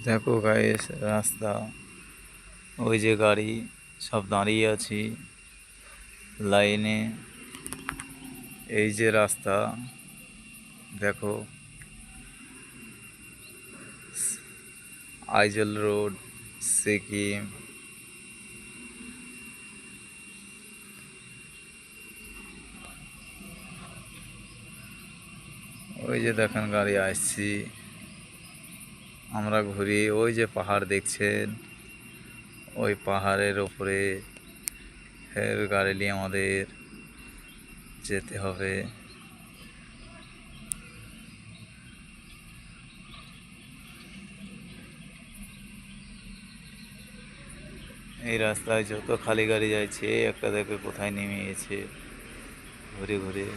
দেখো গাইস রাস্তা, ওই যে গাড়ি সব দাঁড়িয়ে আছি লাইনে। এই যে রাস্তা দেখো, আইজল রোড, সিকিম। ওই যে দেখেন গাড়ি আসছি, আমরা ঘুরি। ওই যে পাহাড় দেখছেন, ওই পাহাড়ের ওপরে ফের গাড়ি নিয়ে আমাদের যেতে হবে। এই রাস্তায় যত খালি গাড়ি যাচ্ছে, একটা দেখে কোথায় নেমে গেছে ঘুরে ঘুরে।